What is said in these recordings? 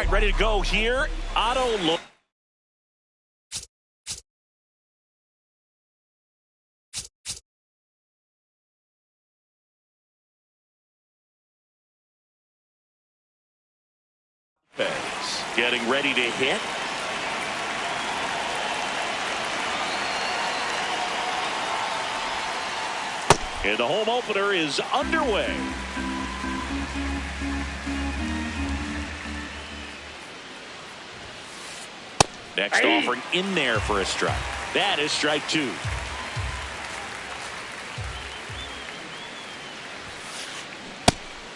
right, ready to go here. Otto Lopez getting ready to hit. And the home opener is underway. Next offering in there for a strike. That is strike two.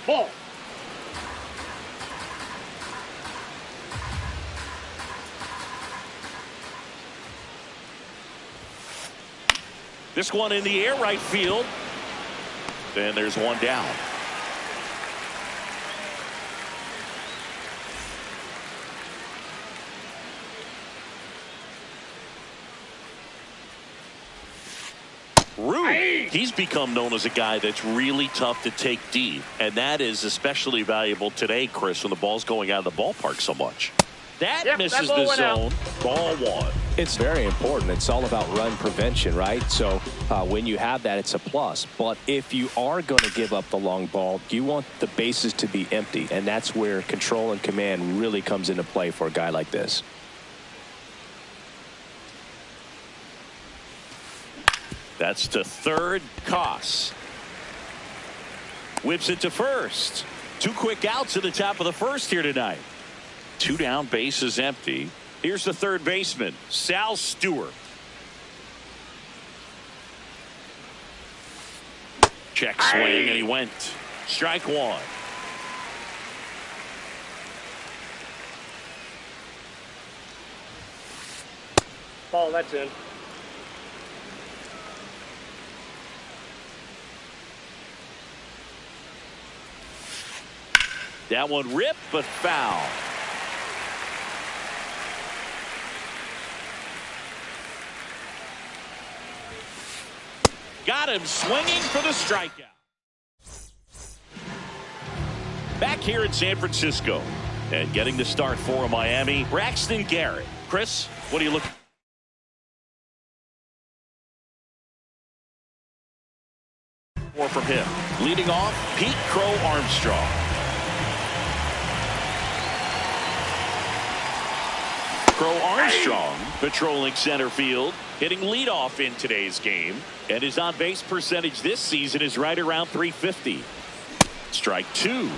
Ball. This one in the air right field. And there's one down. Rude. He's become known as a guy that's really tough to take deep. And that is especially valuable today, Chris, when the ball's going out of the ballpark so much. That misses the zone. Ball one. It's very important. It's all about run prevention, right? So when you have that, it's a plus. But if you are going to give up the long ball, you want the bases to be empty. And that's where control and command really comes into play for a guy like this. That's to third. Koss whips it to first. Two quick outs at the top of the first here tonight. Two down, bases empty. Here's the third baseman, Sal Stewart. Check swing, and he went. Strike one. Ball, that's in. That one ripped, but foul. Got him swinging for the strikeout. Back here in San Francisco and getting the start for Miami, Braxton Garrett. Chris, what are you looking for from him? Leading off, Pete Crow Armstrong. Crow Armstrong patrolling center field, hitting leadoff in today's game, and his on-base percentage this season is right around .350. Strike two.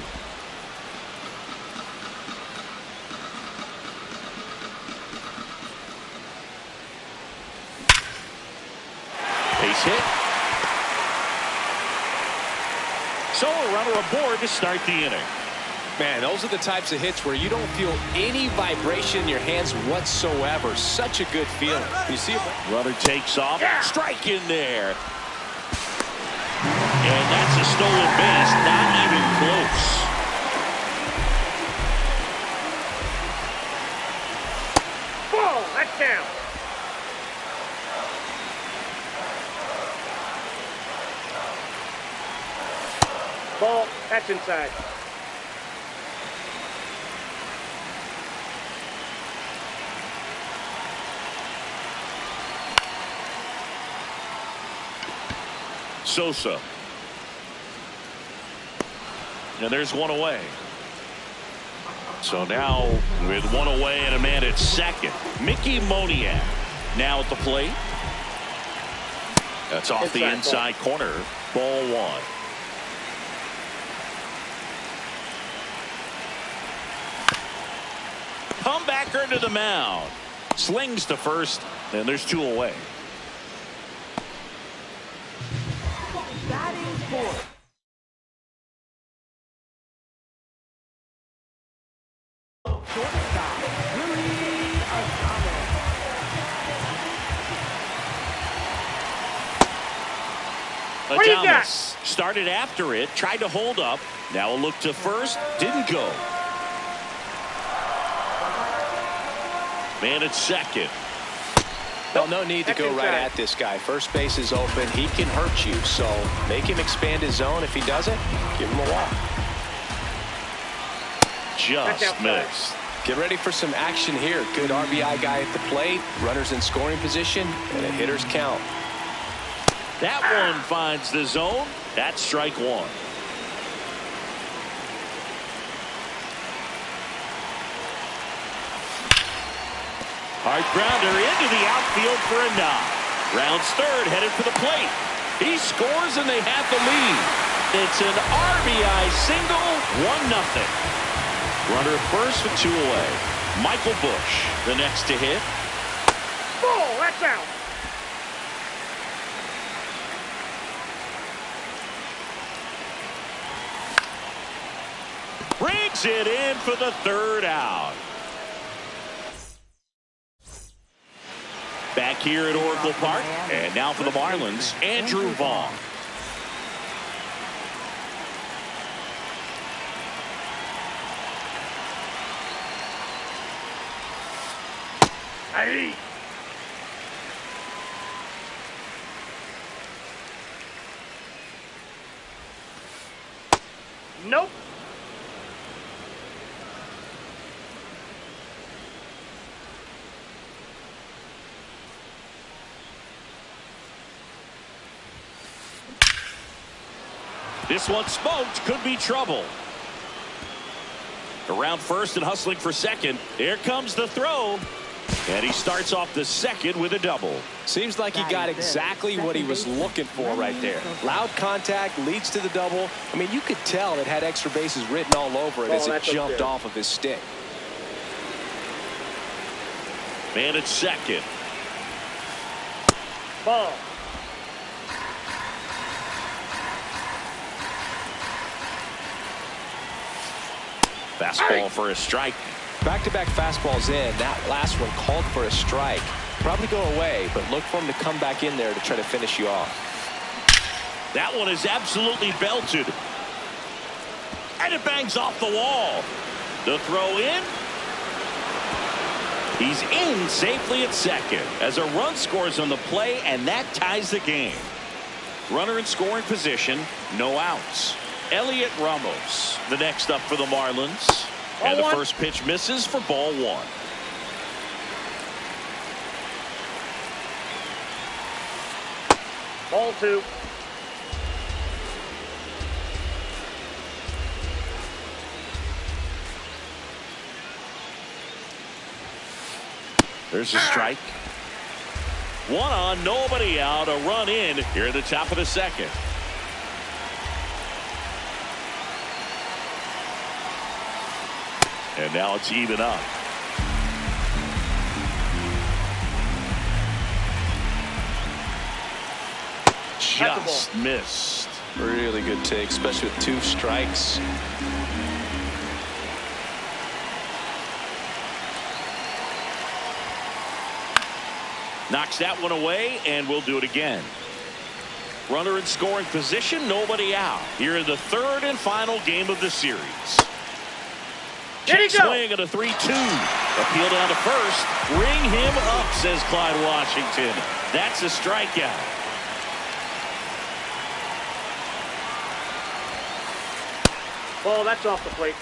Base hit. So a runner aboard to start the inning. Man, those are the types of hits where you don't feel any vibration in your hands whatsoever. Such a good feeling. You see it? Runner takes off. Strike in there. And that's a stolen base. Not even close. Ball, that's down. Ball, that's inside. Sosa. And there's one away. So now with one away and a man at second, Mickey Moniak now at the plate. That's off the inside corner. Ball one. Comebacker to the mound. Slings to first, and there's two away. Adames started after it, tried to hold up. Now a look to first, didn't go. Man at second. Well, no need to go right at this guy. First base is open. He can hurt you, so make him expand his zone. If he doesn't, give him a walk. Just missed. Get ready for some action here. Good RBI guy at the plate, runners in scoring position, and a hitter's count. That one finds the zone. That's strike one. Hard grounder into the outfield for a knock. Rounds third, headed for the plate. He scores and they have the lead. It's an RBI single, 1-0. Runner at first with 2 away. Michael Busch, the next to hit. Ball, that's out. Brings it in for the 3rd out. Back here at Oracle Park, and now for the Marlins, Andrew Vaughn. Hey. Nope. This one smoked, could be trouble. Around first and hustling for second. There comes the throw. And he starts off the second with a double. Seems like he got exactly what he was looking for right there. Loud contact leads to the double. I mean, you could tell it had extra bases written all over it as it jumped off of his stick. Man at second. Ball. Fastball for a strike. Back-to-back fastballs in. That last one called for a strike. Probably go away, but look for him to come back in there to try to finish you off. That one is absolutely belted. And it bangs off the wall. The throw in. He's in safely at second as a run scores on the play, and that ties the game. Runner in scoring position, no outs. Elliot Ramos, the next up for the Marlins. And the first pitch misses for ball 1. Ball 2. There's a strike. 1 on, nobody out. A run in here at the top of the second. And now it's even up. Just missed. Really good take, especially with 2 strikes. Knocks that one away, and we'll do it again. Runner in scoring position, nobody out. Here in the 3rd and final game of the series. Check swing at a 3-2. Appeal down to first. Ring him up, says Clyde Washington. That's a strikeout. Ball, that's off the plate.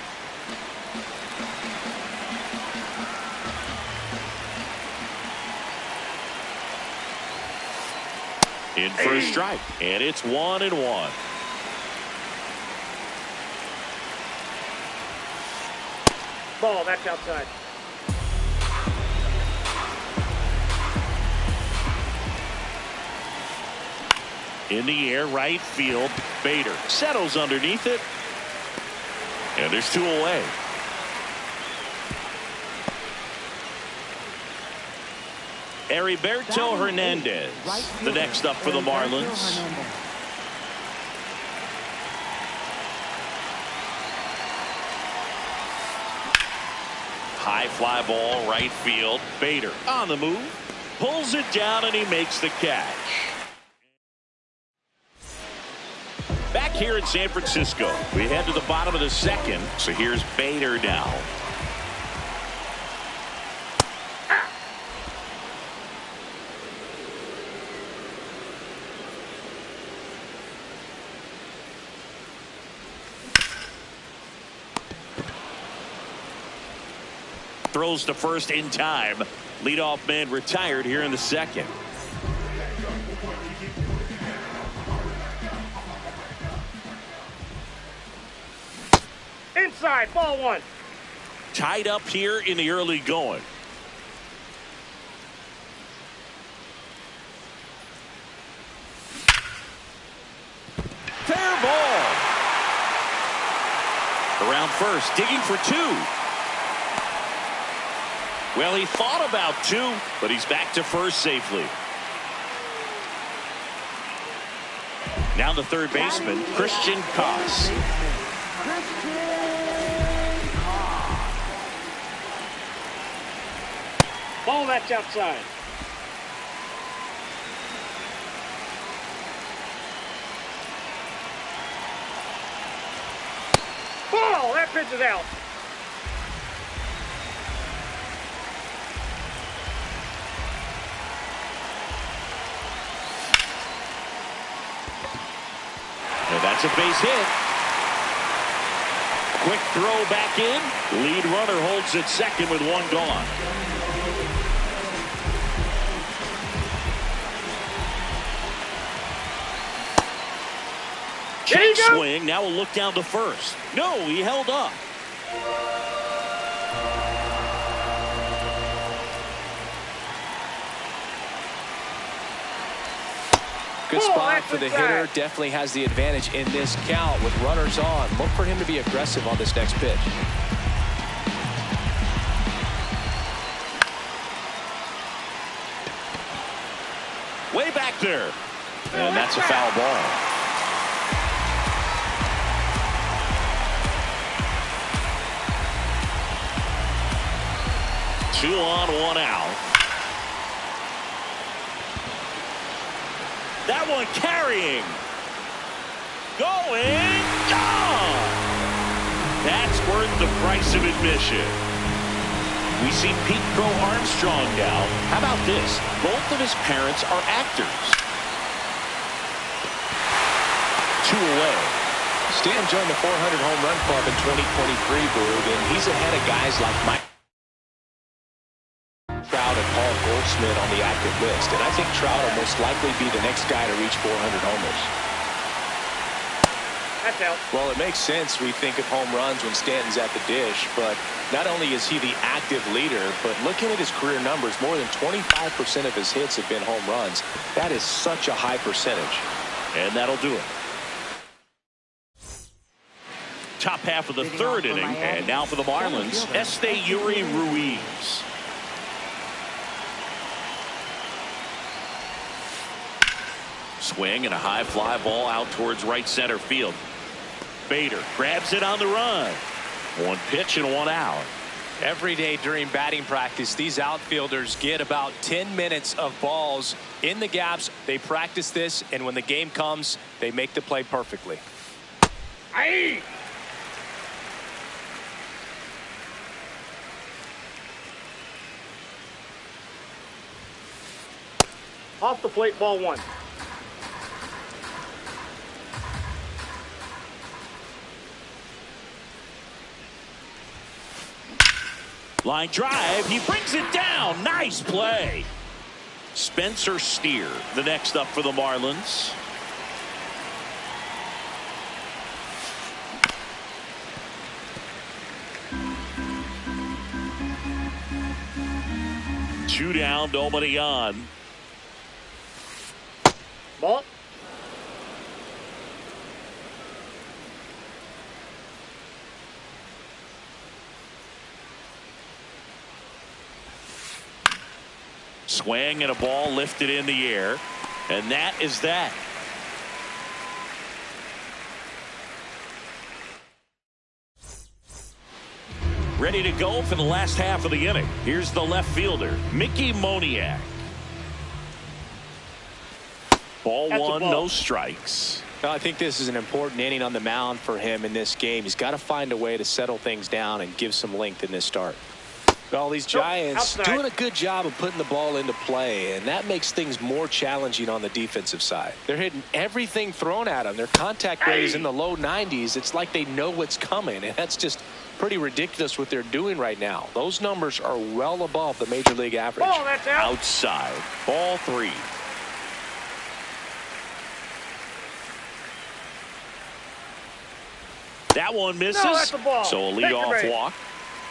In for a strike, and it's 1-1. Ball, that's outside. In the air, right field. Bader settles underneath it. And there's 2 away. Heriberto Hernandez, the next up for the Marlins. High fly ball, right field. Bader on the move. Pulls it down, and he makes the catch. Back here in San Francisco, we head to the bottom of the second. So here's Bader now. throws to first in time. Leadoff man retired here in the second. Inside, ball one. Tied up here in the early going. Fair ball. Around first, digging for two. Well, he thought about two, but he's back to first safely. Now the third baseman, Christian Koss. Ball, that's outside. Ball, that pitch is out. And that's a base hit. Quick throw back in. Lead runner holds at second with one gone. Check swing. Now we'll look down to first. No, he held up. Good spot for the hitter. Definitely has the advantage in this count with runners on. Look for him to be aggressive on this next pitch. Way back there. And that's a foul ball. Two on, one out. That one carrying. Going. Gone. That's worth the price of admission. We see Pete Crow Armstrong now. How about this? Both of his parents are actors. Two away. Stanton joined the 400 home run club in 2023, Boog, and he's ahead of guys like Mike Trout and Paul Goldschmidt on the active list, and I think Trout will most likely be the next guy to reach 400 homers. That's out. Well, it makes sense. We think of home runs when Stanton's at the dish, but not only is he the active leader, but looking at his career numbers, more than 25% of his hits have been home runs. That is such a high percentage. And that'll do it. Top half of the third inning, and now for the Marlins, Esteury Ruiz. Swing and a high fly ball out towards right center field. Bader grabs it on the run. One pitch and one out. Every day during batting practice, these outfielders get about 10 minutes of balls in the gaps. They practice this, and when the game comes, they make the play perfectly. Aye. Off the plate, ball one. Line drive, he brings it down. Nice play. Spencer Steer, the next up for the Marlins. Two down, nobody on. Ball. Swing and a ball lifted in the air. And that is that. Ready to go for the last half of the inning. Here's the left fielder, Mickey Moniak. Ball one, no strikes. Well, I think this is an important inning on the mound for him in this game. He's got to find a way to settle things down and give some length in this start. Well, these Giants outside. doing a good job of putting the ball into play, and that makes things more challenging on the defensive side. They're hitting everything thrown at them. Their contact rate is in the low 90s. It's like they know what's coming, and that's just pretty ridiculous what they're doing right now. Those numbers are well above the major league average. Ball, that's out. Outside. Ball 3. That one misses. No, that's a ball. So a Take the leadoff base. walk.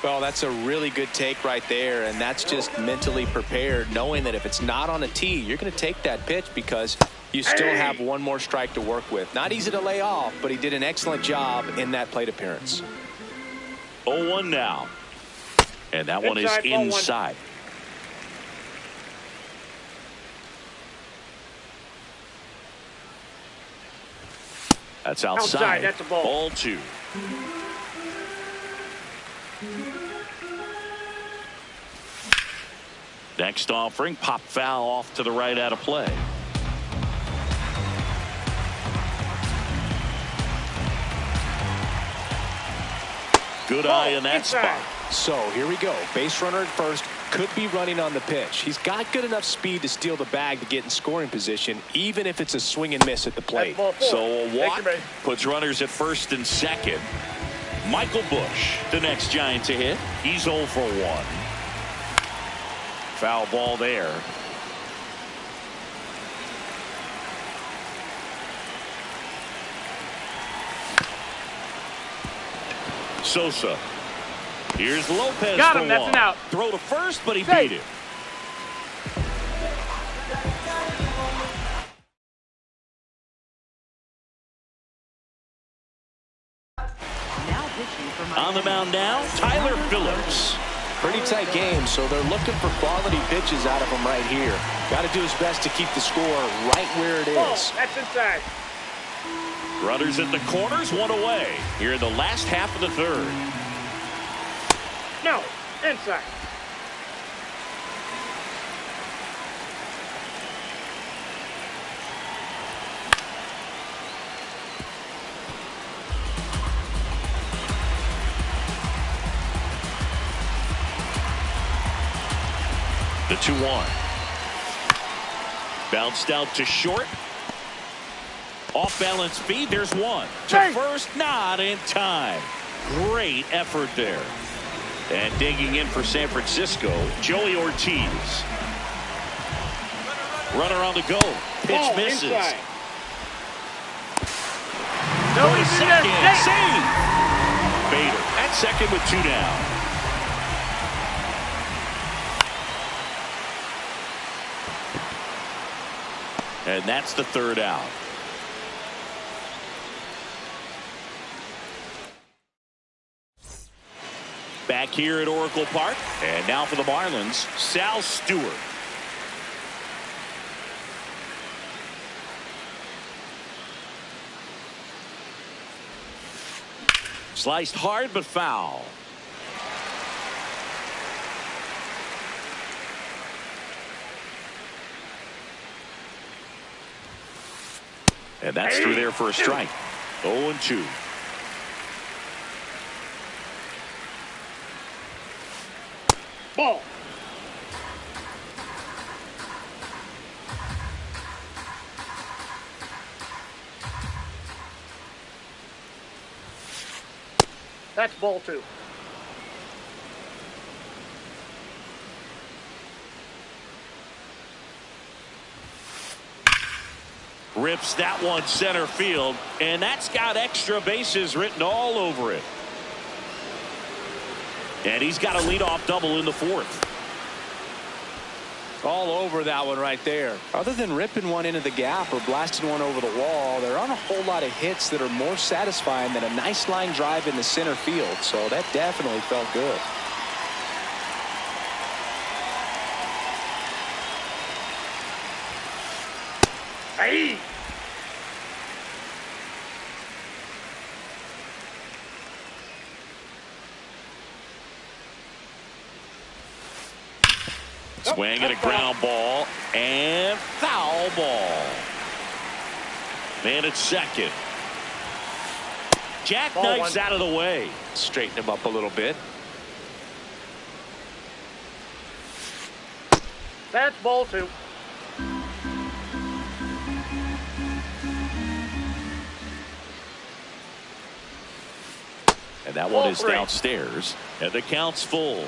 Well, that's a really good take right there, and that's just mentally prepared, knowing that if it's not on a tee, you're going to take that pitch because you still have one more strike to work with. Not easy to lay off, but he did an excellent job in that plate appearance. 0-1 now. And that one is Inside, ball 1. inside. That's outside. Outside, that's a ball. Ball 2. Next offering, pop foul off to the right out of play. Good eye in that inside. spot. So here we go. Base runner at first, could be running on the pitch. He's got good enough speed to steal the bag to get in scoring position, even if it's a swing and miss at the plate. Ball 4. So a Take walk your base. puts runners at first and second. Michael Busch, the next Giant to hit. He's 0 for 1. Foul ball there. Sosa. Here's Lopez Got for him, that's 1. an out. Throw to first, but he Safe. beat it. On the mound now, Tyler Phillips. Pretty tight game, so they're looking for quality pitches out of him right here. Got to do his best to keep the score right where it Ball, is. that's inside. Runners at the corners, 1 away. Here in the last half of the third. No, inside. The 2-1. Bounced out to short. Off balance speed. There's one. To Hey. first, not in time. Great effort there. And digging in for San Francisco, Joey Ortiz. Runner on the go. Pitch Ball, misses. inside. To Nobody's in there. second. Safe. Save. Bader at second with 2 down. And that's the third out. Back here at Oracle Park. And now for the Marlins, Sal Stewart. Sliced hard but foul. And that's through there for a strike. 0-2. Ball. That's ball 2. Rips that one center field, and that's got extra bases written all over it. And he's got a leadoff double in the 4th. All over that one right there. Other than ripping one into the gap or blasting one over the wall, there aren't a whole lot of hits that are more satisfying than a nice line drive in the center field. So that definitely felt good. Hey. Swing at a ground ball and foul ball. Man at second. Jackknifes out of the way. Straighten him up a little bit. That's ball 2. And that Ball one is 3. downstairs, and the count's full.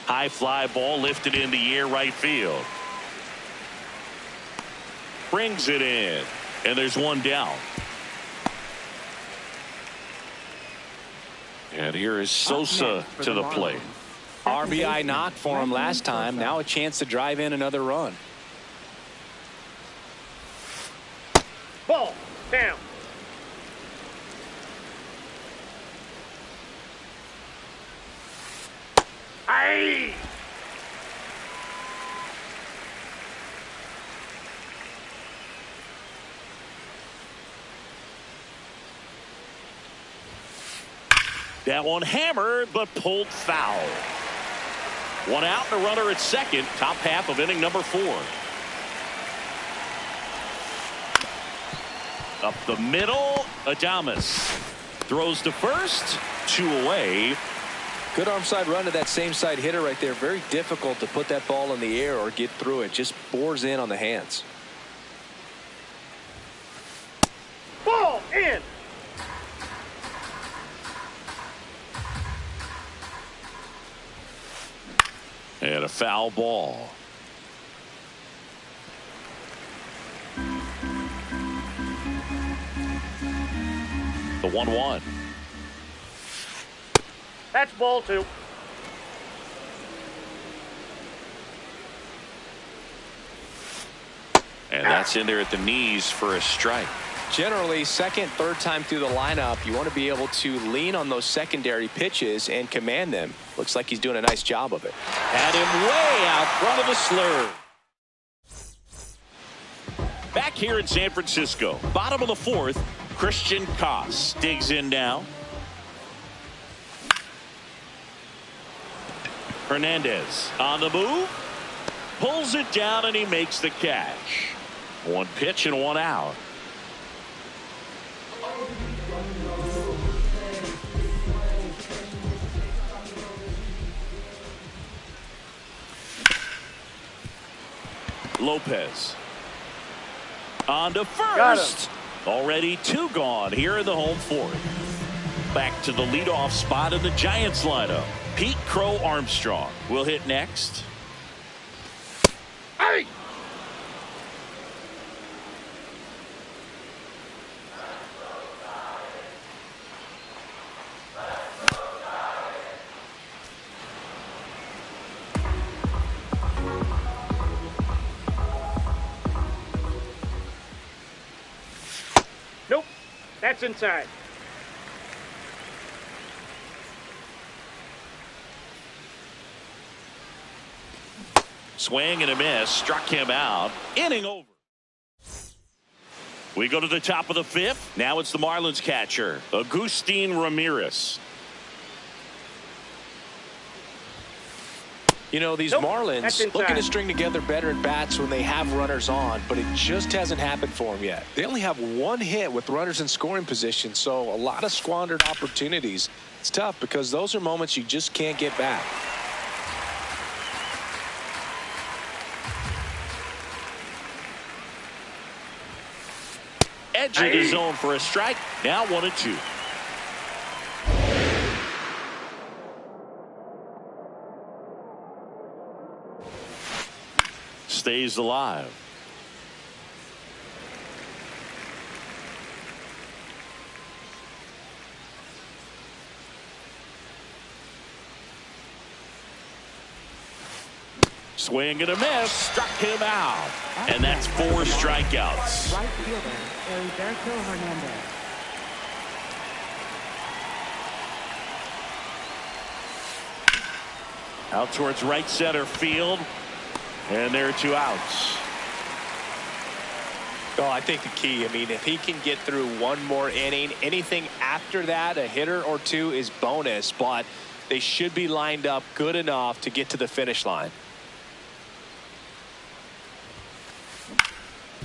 High fly ball lifted in the air right field. Brings it in, and there's one down. And here is Sosa to the plate. RBI knock for him last time. Now a chance to drive in another run. Ball down. Aye. That one hammered, but pulled foul. One out and a runner at second. Top half of inning number 4. Up the middle, Adames throws to first. 2 away. Good arm side run to that same side hitter right there. Very difficult to put that ball in the air or get through it. Just bores in on the hands. Ball in. And a foul ball. The 1-1. That's ball 2. And that's in there at the knees for a strike. Generally, second, third time through the lineup, you want to be able to lean on those secondary pitches and command them. Looks like he's doing a nice job of it. Had him way out front of the slur. Back here in San Francisco, bottom of the 4th, Christian Koss digs in now. Hernandez on the move, pulls it down, and he makes the catch. 1 pitch and 1 out. Lopez on to first. Already 2 gone here in the home 4th. Back to the leadoff spot in the Giants lineup. Pete Crow Armstrong will hit next. Hey! Nope. That's inside. Swing and a miss. Struck him out. Inning over. We go to the top of the 5th. Now it's the Marlins catcher, Agustin Ramirez. You know, these Nope, Marlins looking to string together better at bats when they have runners on, but it just hasn't happened for them yet. They only have 1 hit with runners in scoring position, so a lot of squandered opportunities. It's tough because those are moments you just can't get back. Edge in his zone for a strike. Now 1-2. Stays alive. Swing and a miss. Struck him out. And that's 4 strikeouts. Right fielder, Heriberto Hernandez. Out towards right center field. And there are 2 outs. Oh, I think the key, I mean, if he can get through 1 more inning, anything after that, a hitter or 2 is bonus, but they should be lined up good enough to get to the finish line.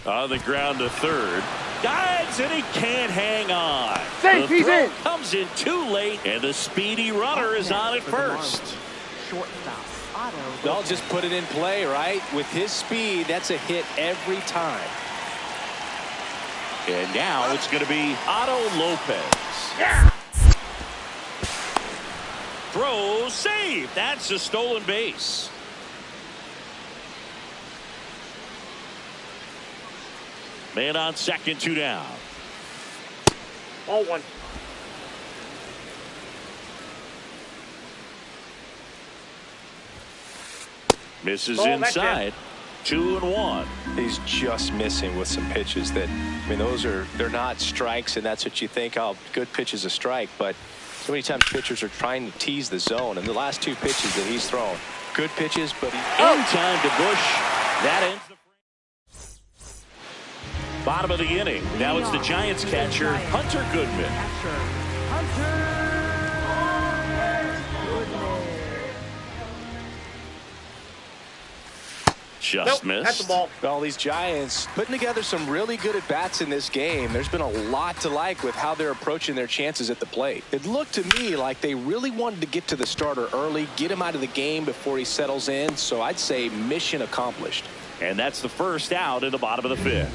On the ground to third. Dives and he can't hang on. Safe, The he's throw in. comes in too late, and the speedy runner is on at For the first. Marlins, shortstop, Otto They'll Lopez. just put it in play, right? With his speed, that's a hit every time. And now it's going to be Otto Lopez. Yeah. Throw, save. That's a stolen base. Man on second, 2 down. Ball 1. Misses Ball, that's inside. 2-1. He's just missing with some pitches that, I mean, they're not strikes, and that's what you think, oh, good pitch is a strike. But so many times pitchers are trying to tease the zone, and the last 2 pitches that he's thrown, good pitches, but he In time to Bush. That ends the frame. Bottom of the inning. Now it's the Giants catcher, Hunter Goodman. Catcher, Hunter Goodman. Just Nope, that's missed. the ball. Well, these Giants putting together some really good at-bats in this game. There's been a lot to like with how they're approaching their chances at the plate. It looked to me like they really wanted to get to the starter early, get him out of the game before he settles in. So I'd say mission accomplished. And that's the first out in the bottom of the 5th.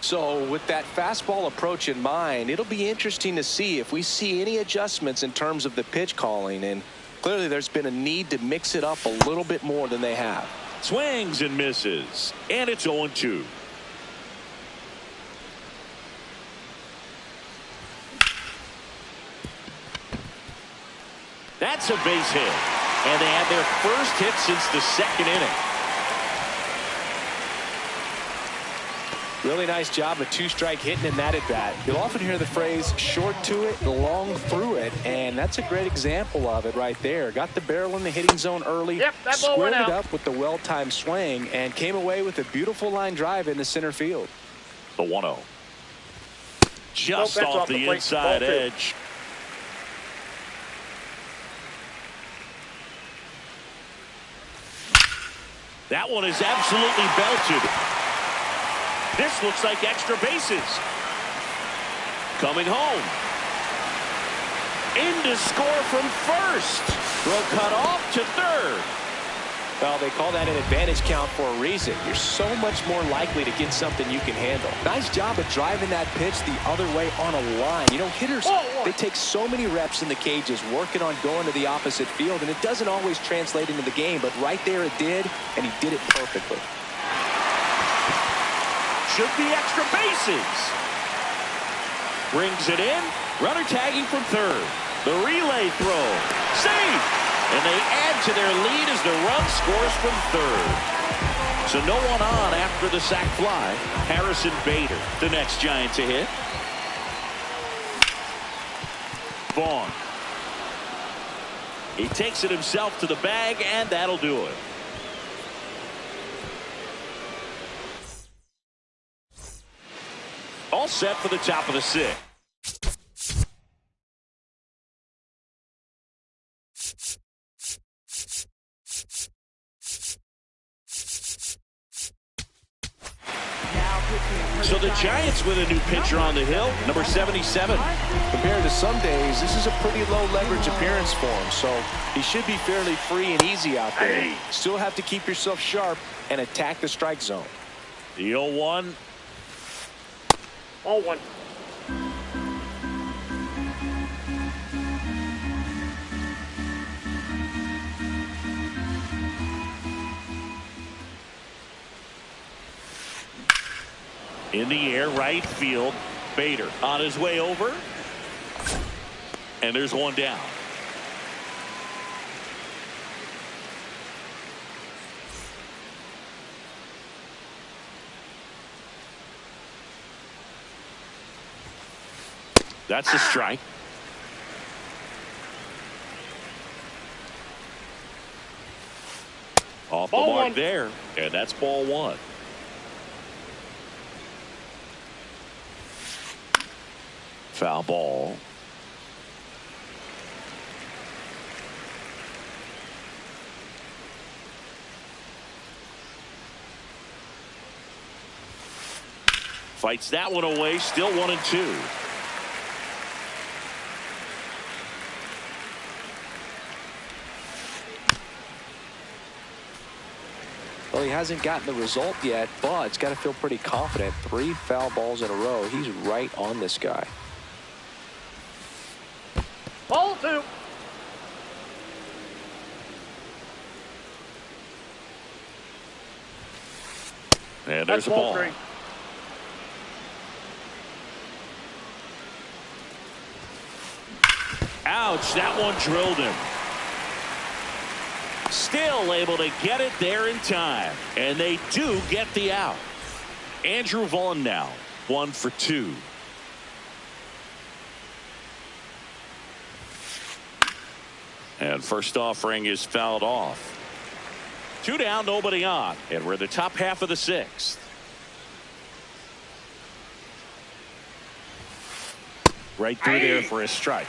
So with that fastball approach in mind, it'll be interesting to see if we see any adjustments in terms of the pitch calling. And clearly there's been a need to mix it up a little bit more than they have. Swings and misses. And it's 0-2. That's a base hit. And they had their first hit since the 2nd inning. Really nice job of 2-strike hitting in that at bat. You'll often hear the phrase short to it, long through it, and that's a great example of it right there. Got the barrel in the hitting zone early, Yep, that ball squared went it out. up with the well-timed swing, and came away with a beautiful line drive into center field. The 1-0. Just that's off off the the plate. inside Ball 2. edge. That one is absolutely belted. This looks like extra bases. Coming home. In to score from first. Throw cut off to third. Well, they call that an advantage count for a reason. You're so much more likely to get something you can handle. Nice job of driving that pitch the other way on a line. You know, hitters, they take so many reps in the cages working on going to the opposite field, and it doesn't always translate into the game, but right there it did, and he did it perfectly. Should be extra bases. Brings it in. Runner tagging from third. The relay throw. Safe. And they add to their lead as the run scores from third. So no one on after the sac fly. Harrison Bader, the next Giant to hit. Vaughn. He takes it himself to the bag, and that'll do it. All set for the top of the 6th. So the Giants with a new pitcher on the hill, number 77. Compared to some days, this is a pretty low leverage appearance for him, so he should be fairly free and easy out there. Hey. Still have to keep yourself sharp and attack the strike zone. The 0-1. Ball 1. In the air, right field. Bader on his way over. And there's one down. That's a strike. Off the Ball mark 1. there. And that's ball 1. Foul ball. Fights that one away. Still 1-2. Well, he hasn't gotten the result yet, but it's got to feel pretty confident. 3 foul balls in a row. He's right on this guy. Ball 2. And there's a ball. 3. Ouch, that one drilled him. Still able to get it there in time. And they do get the out. Andrew Vaughn now, 1 for 2. And first offering is fouled off. 2 down, nobody on. And we're in the top half of the 6th. Right through there for a strike.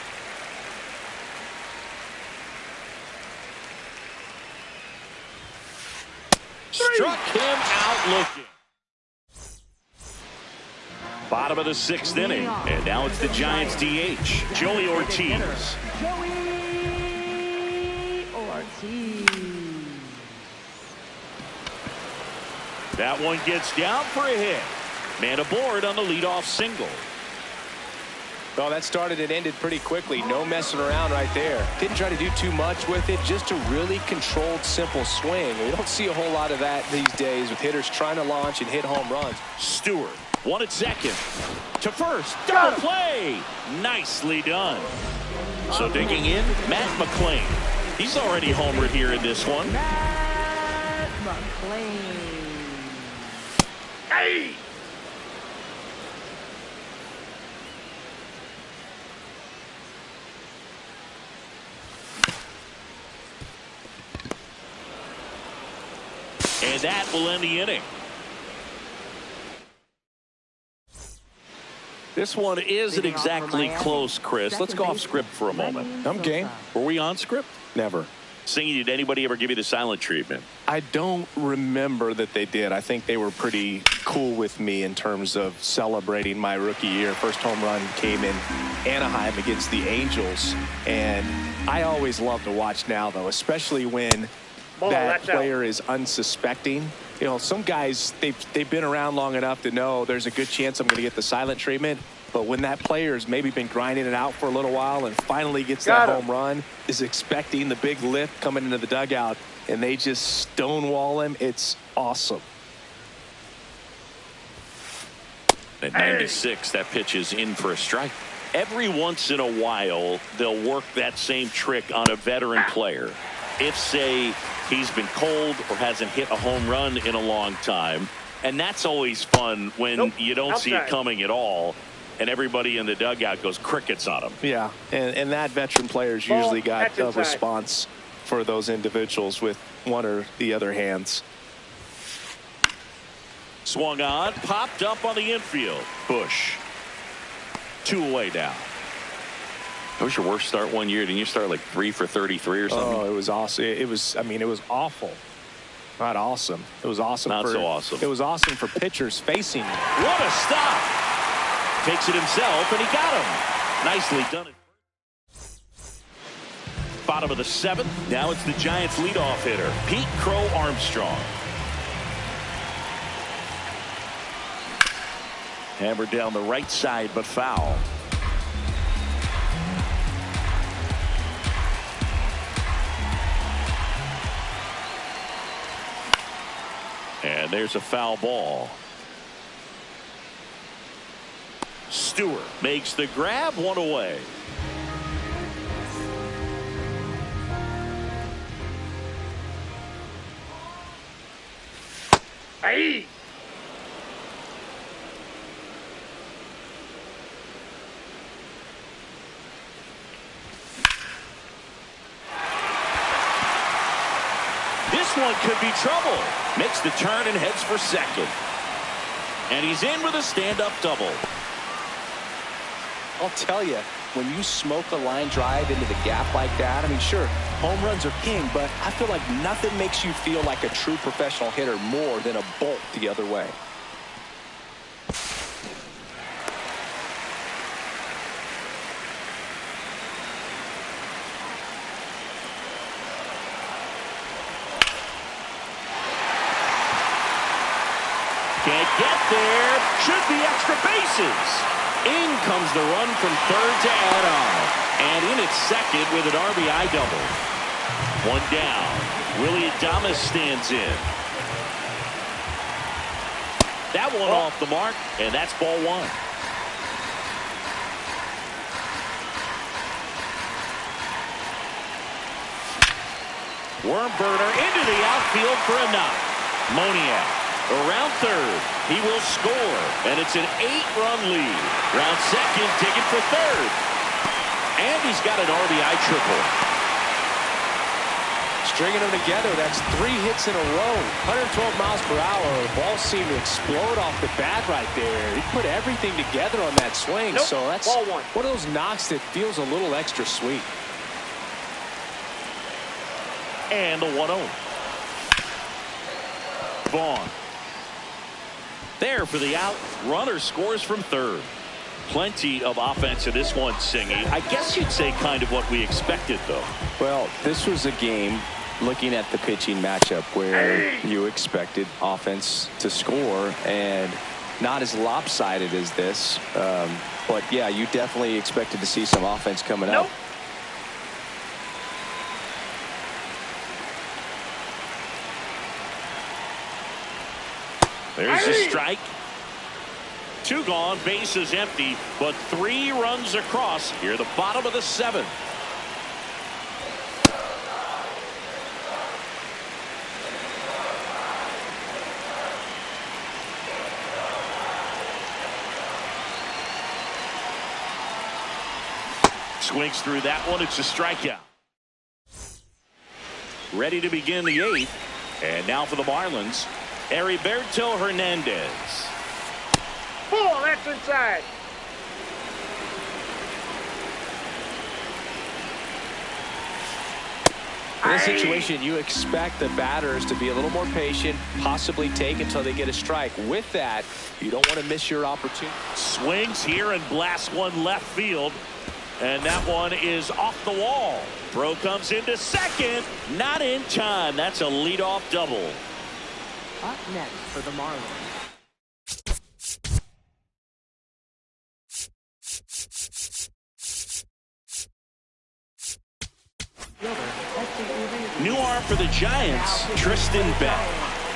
Struck him out looking. Bottom of the 6th inning. And now it's the Giants DH, Joey Ortiz. Joey Ortiz. That one gets down for a hit. Man aboard on the leadoff single. Well, that started and ended pretty quickly. No messing around right there. Didn't try to do too much with it. Just a really controlled, simple swing. We don't see a whole lot of that these days with hitters trying to launch and hit home runs. Stewart, 1 at second. To first. Double play. Nicely done. So digging in, Matt McLain. He's already homered here in this one. Matt McLain. Hey! And that will end the inning. This one isn't exactly close, Chris. Let's go off script for a moment. I'm game. Were we on script? Never. Singing, did anybody ever give you the silent treatment? I don't remember that they did. I think they were pretty cool with me in terms of celebrating my rookie year. First home run came in Anaheim against the Angels. And I always love to watch now, though, especially when that player is unsuspecting. You know, some guys, they've been around long enough to know there's a good chance I'm going to get the silent treatment. But when that player's maybe been grinding it out for a little while and finally gets that home run, is expecting the big lift coming into the dugout, and they just stonewall him, it's awesome. At 96, that pitch is in for a strike. Every once in a while, they'll work that same trick on a veteran player. If, say, he's been cold or hasn't hit a home run in a long time. And that's always fun when you don't see it coming at all. And everybody in the dugout goes crickets on him. Yeah, and that veteran player's usually got a response for those individuals with one or the other hands. Swung on, popped up on the infield. Bush. 2 away now. That was your worst start one year. Didn't you start like 3 for 33 or something? Oh, it was awesome. It was, I mean, it was awful. Not awesome. It was awesome. Not so awesome. It was awesome for pitchers facing. What a stop. Takes it himself, and he got him. Nicely done. Bottom of the 7th. Now it's the Giants' leadoff hitter, Pete Crow Armstrong. Hammered down the right side, but foul. And there's a foul ball. Stewart makes the grab, 1 away. Hey! This one could be trouble. Makes the turn and heads for second. And he's in with a stand-up double. I'll tell you, when you smoke a line drive into the gap like that, I mean, sure, home runs are king, but I feel like nothing makes you feel like a true professional hitter more than a bolt the other way. get there. Should be extra bases. In comes the run from third to add on. And in at second with an RBI double. One down. Willy Adames stands in. That one off the mark, and that's ball one. Worm burner into the outfield for a knock. Moniak around third. He will score, and it's an 8-run lead. Round second, taken for third. And he's got an RBI triple. Stringing them together, that's 3 hits in a row. 112 miles per hour. The ball seemed to explode off the bat right there. He put everything together on that swing. Nope. So that's Ball one. One of those knocks that feels a little extra sweet. And the 1-0. Vaughn. There for the out. Runner scores from third. Plenty of offense in this one, Singy. I guess you'd say kind of what we expected, though. Well, this was a game, looking at the pitching matchup, where you expected offense to score, and not as lopsided as this. But, yeah, you definitely expected to see some offense coming up. There's a strike. 2 gone, bases empty, but 3 runs across here, the bottom of the 7th. Swings through that one. It's a strikeout. Ready to begin the 8th. And now for the Marlins, Heriberto Hernandez. Oh, that's inside. In this situation, you expect the batters to be a little more patient, possibly take until they get a strike. With that, you don't want to miss your opportunity. Swings here and blasts one left field. And that one is off the wall. Throw comes into second. Not in time. That's a leadoff double. Up next for the Marlins. New arm for the Giants, Tristan Beck.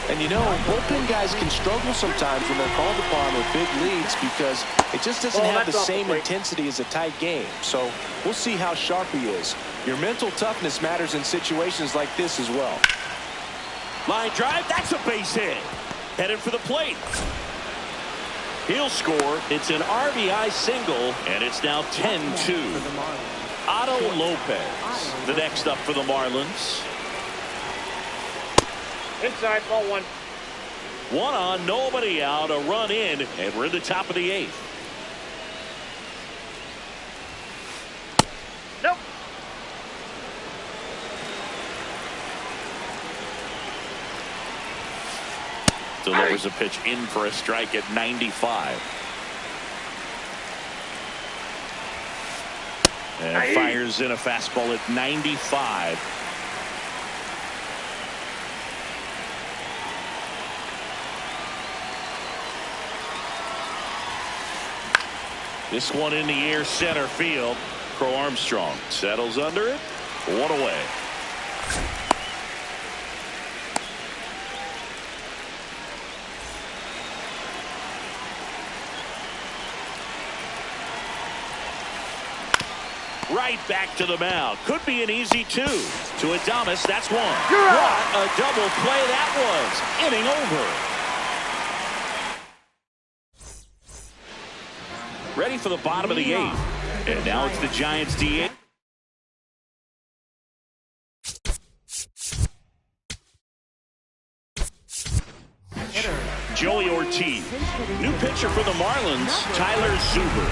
And you know, bullpen guys can struggle sometimes when they're called upon with big leads because it just doesn't have the same intensity as a tight game. So we'll see how sharp he is. Your mental toughness matters in situations like this as well. Line drive, that's a base hit. Headed for the plate. He'll score. It's an RBI single, and it's now 10-2. Otto Lopez, the next up for the Marlins. Inside, ball one. 1 on, nobody out, a run in, and we're in the top of the 8th. Nope. Delivers a pitch in for a strike at 95. And fires in a fastball at 95. This one in the air, center field. Crow Armstrong settles under it. 1 away. Right back to the mound. Could be an easy 2. To Adames, that's 1. What a double play that was. Inning over. Ready for the bottom of the 8th. And now it's the Giants DH. Joey Ortiz. New pitcher for the Marlins, Tyler Zuber.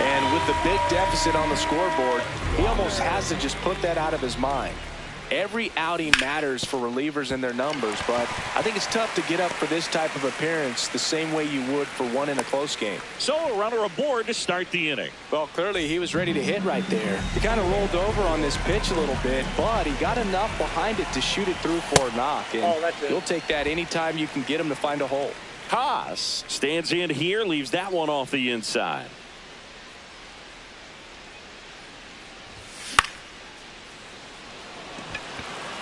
And with the big deficit on the scoreboard, he almost has to just put that out of his mind. Every outing matters for relievers and their numbers, but I think it's tough to get up for this type of appearance the same way you would for one in a close game. So a runner aboard to start the inning. Well, clearly he was ready to hit right there. He kind of rolled over on this pitch a little bit, but he got enough behind it to shoot it through for a knock. And that's it. you'll take that anytime you can get him to find a hole. Haas stands in here, leaves that one off the inside.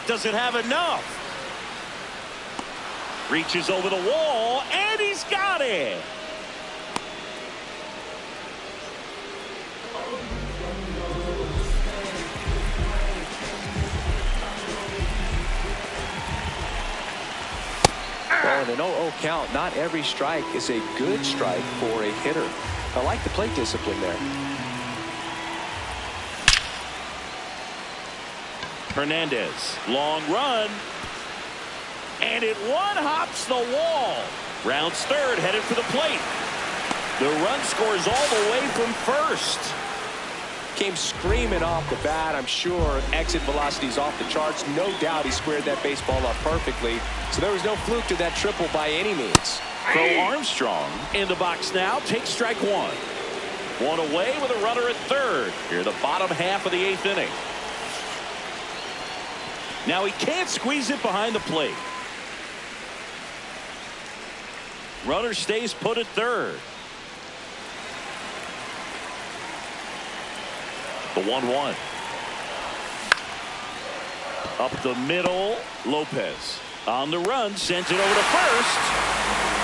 Doesn't have enough. Reaches over the wall, and he's got it. Well, in an 0-0 count, not every strike is a good strike for a hitter. I like the plate discipline there. Hernandez, long run. And it one-hops the wall. Rounds third, headed for the plate. The run scores all the way from first. Came screaming off the bat. I'm sure exit velocity's off the charts. No doubt he squared that baseball up perfectly. So there was no fluke to that triple by any means. Crow Armstrong in the box now. Takes strike one. One away with a runner at third. Here the bottom half of the 8th inning. Now he can't squeeze it behind the plate. Runner stays put at third. The 1-1. Up the middle. Lopez on the run, sends it over to first.